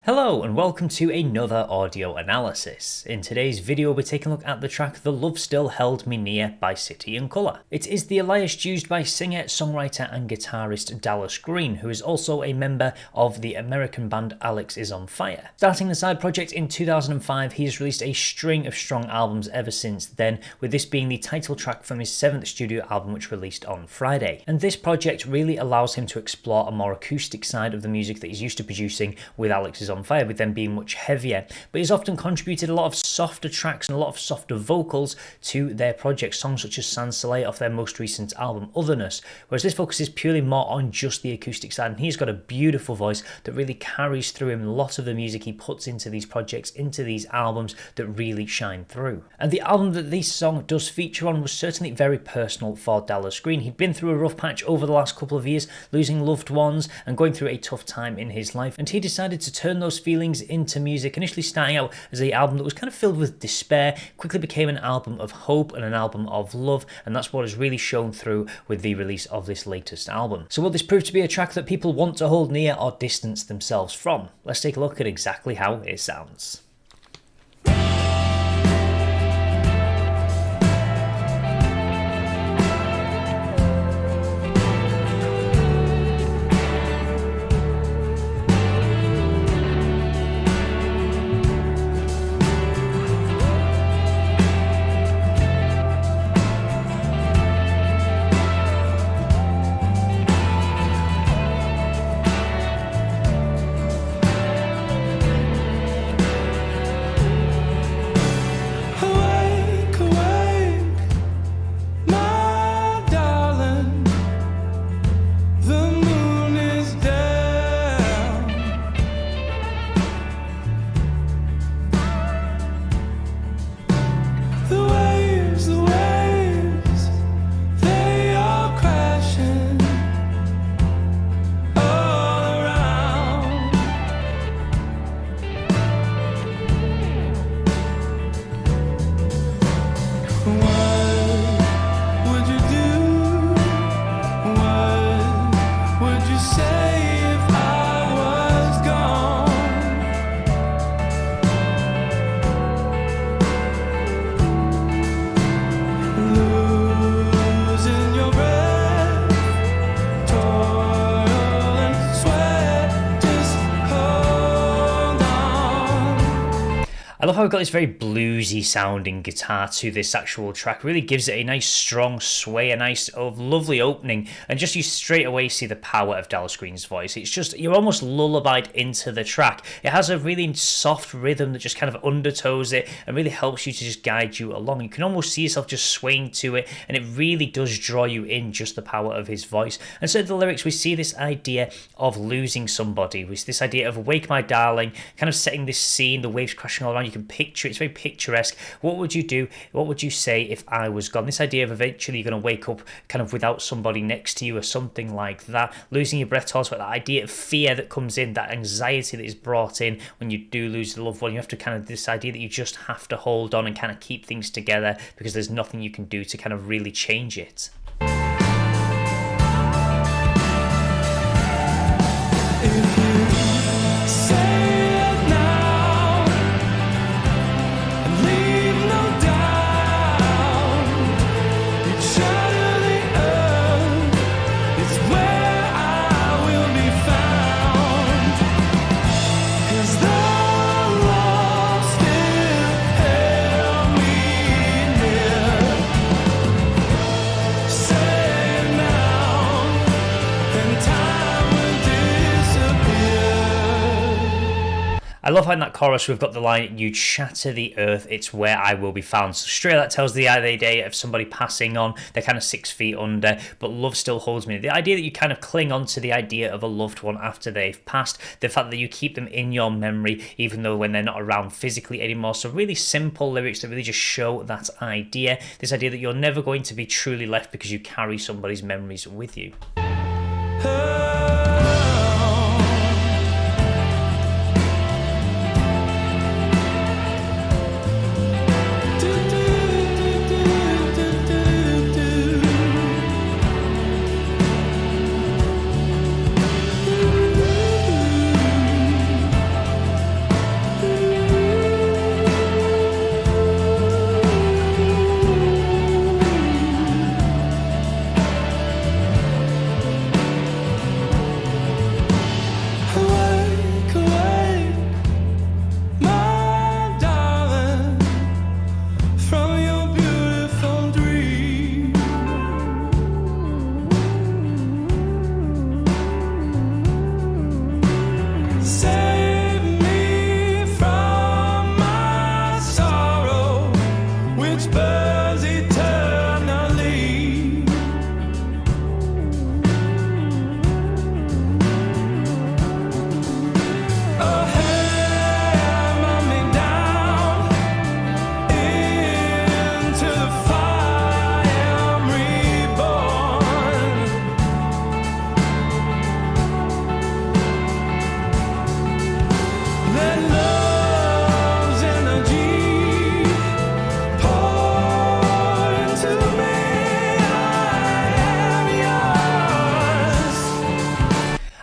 Hello and welcome to another audio analysis. In today's video we're taking a look at the track The Love Still Held Me Near by City and Colour. It is the Elias used by singer, songwriter and guitarist Dallas Green, who is also a member of the American band Alex Is On Fire. Starting the side project in 2005, he has released a string of strong albums ever since then, with this being the title track from his 7th studio album which released on Friday. And this project really allows him to explore a more acoustic side of the music that he's used to producing with Alex Is On Fire, with them being much heavier, but he's often contributed a lot of softer tracks and a lot of softer vocals to their projects, songs such as Sans Soleil off their most recent album Otherness, whereas this focuses purely more on just the acoustic side, and he's got a beautiful voice that really carries through him a lot of the music he puts into these projects, into these albums that really shine through. And the album that this song does feature on was certainly very personal for Dallas Green. He'd been through a rough patch over the last couple of years, losing loved ones and going through a tough time in his life, and he decided to turn those feelings into music, initially starting out as an album that was kind of filled with despair, quickly became an album of hope and an album of love, and that's what has really shown through with the release of this latest album. So will this prove to be a track that people want to hold near or distance themselves from? Let's take a look at exactly how it sounds. I love how we've got this very bluesy sounding guitar to this actual track. It really gives it a nice strong sway, a nice lovely opening, and just you straight away see the power of Dallas Green's voice. It's just, you're almost lullabied into the track. It has a really soft rhythm that just kind of undertows it and really helps you to just guide you along. You can almost see yourself just swaying to it, and it really does draw you in, just the power of his voice. And so in the lyrics we see this idea of losing somebody, with this idea of "Wake my darling," kind of setting this scene, the waves crashing all around. You can picture it, it's very picturesque. What would you do? What would you say if I was gone? This idea of eventually you're going to wake up kind of without somebody next to you or something like that. Losing your breath talks about that idea of fear that comes in, that anxiety that is brought in when you do lose the loved one. You have to kind of, this idea that you just have to hold on and kind of keep things together because there's nothing you can do to kind of really change it. I love how in that chorus we've got the line, "You'd shatter the earth, it's where I will be found." So straight that tells the idea of somebody passing on, they're kind of 6 feet under, but love still holds me. The idea that you kind of cling on to the idea of a loved one after they've passed, the fact that you keep them in your memory even though when they're not around physically anymore. So really simple lyrics that really just show that idea, this idea that you're never going to be truly left because you carry somebody's memories with you.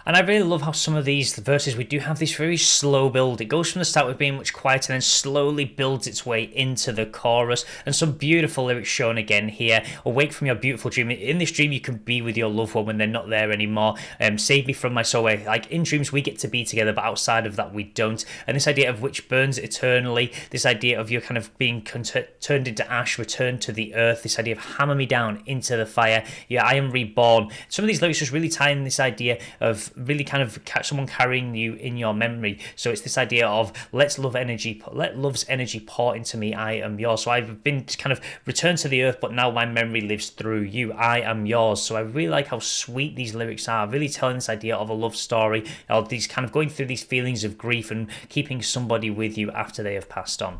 And I really love how some of these verses, we do have this very slow build. It goes from the start with being much quieter and then slowly builds its way into the chorus. And some beautiful lyrics shown again here. Awake from your beautiful dream. In this dream, you can be with your loved one when they're not there anymore. Save me from my soul. Like in dreams, we get to be together, but outside of that, we don't. And this idea of which burns eternally, this idea of you kind of being turned into ash, returned to the earth, this idea of hammer me down into the fire. Yeah, I am reborn. Some of these lyrics just really tie in this idea of really kind of someone carrying you in your memory. So it's this idea of let love's energy pour into me, I am yours. So I've been kind of returned to the earth, but now my memory lives through you, I am yours. So I really like how sweet these lyrics are, really telling this idea of a love story, of these kind of going through these feelings of grief and keeping somebody with you after they have passed on.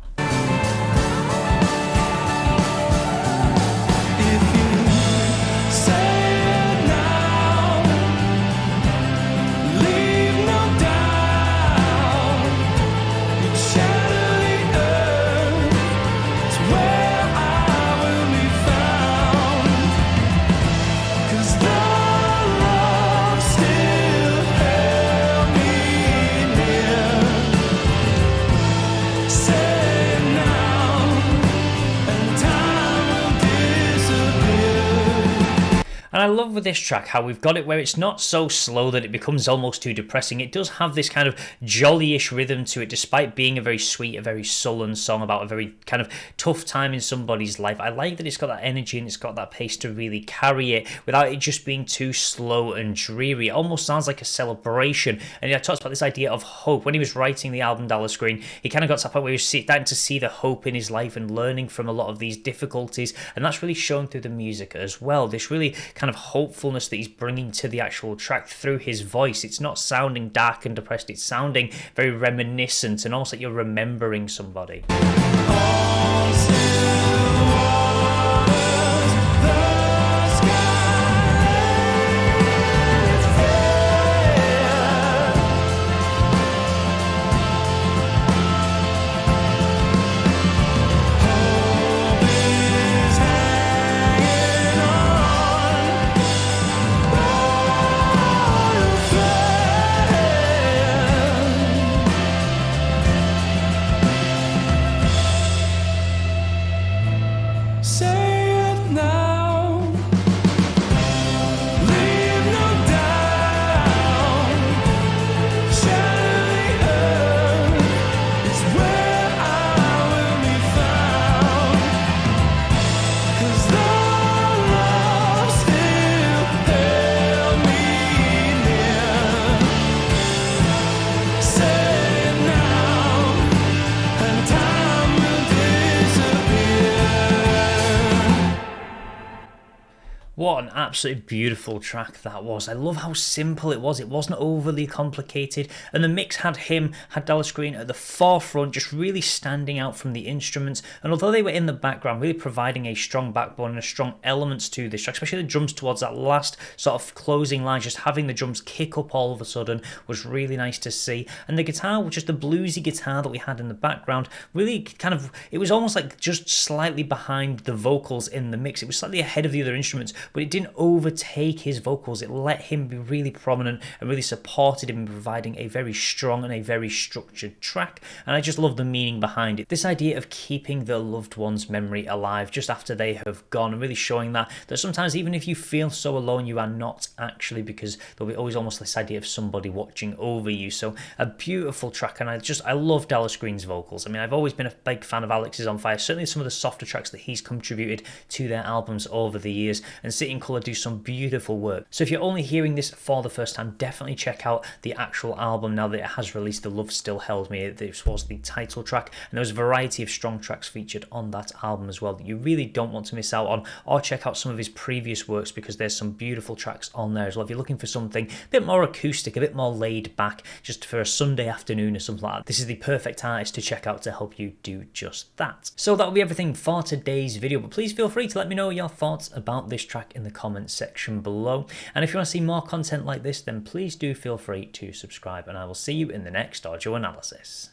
And I love with this track how we've got it where it's not so slow that it becomes almost too depressing. It does have this kind of jolly-ish rhythm to it, despite being a very sweet, a very sullen song about a very kind of tough time in somebody's life. I like that it's got that energy and it's got that pace to really carry it without it just being too slow and dreary. It almost sounds like a celebration. And I talked about this idea of hope. When he was writing the album Dallas Green, he kind of got to that point where he was starting to see the hope in his life and learning from a lot of these difficulties. And that's really shown through the music as well. This really kind of hopefulness that he's bringing to the actual track through his voice. It's not sounding dark and depressed, it's sounding very reminiscent and almost like you're remembering somebody. What an absolutely beautiful track that was. I love how simple it was. It wasn't overly complicated. And the mix had Dallas Green at the forefront, just really standing out from the instruments. And although they were in the background, really providing a strong backbone and a strong elements to this track, especially the drums towards that last sort of closing line, just having the drums kick up all of a sudden was really nice to see. And the guitar, which is the bluesy guitar that we had in the background, really kind of, it was almost like just slightly behind the vocals in the mix. It was slightly ahead of the other instruments, but it didn't overtake his vocals. It let him be really prominent and really supported him in providing a very strong and a very structured track. And I just love the meaning behind it. This idea of keeping the loved one's memory alive just after they have gone, and really showing that sometimes even if you feel so alone, you are not actually, because there'll be always almost this idea of somebody watching over you. So a beautiful track, and I love Dallas Green's vocals. I mean, I've always been a big fan of Alex is on Fire, certainly some of the softer tracks that he's contributed to their albums over the years, and City and Colour do some beautiful work. So if you're only hearing this for the first time, definitely check out the actual album now that it has released. The Love Still Held Me, this was the title track, and there was a variety of strong tracks featured on that album as well that you really don't want to miss out on. Or check out some of his previous works, because there's some beautiful tracks on there as well. If you're looking for something a bit more acoustic, a bit more laid back, just for a Sunday afternoon or something like that, this is the perfect artist to check out to help you do just that. So that'll be everything for today's video, but please feel free to let me know your thoughts about this track in the comments section below. And if you want to see more content like this, then please do feel free to subscribe, and I will see you in the next audio analysis.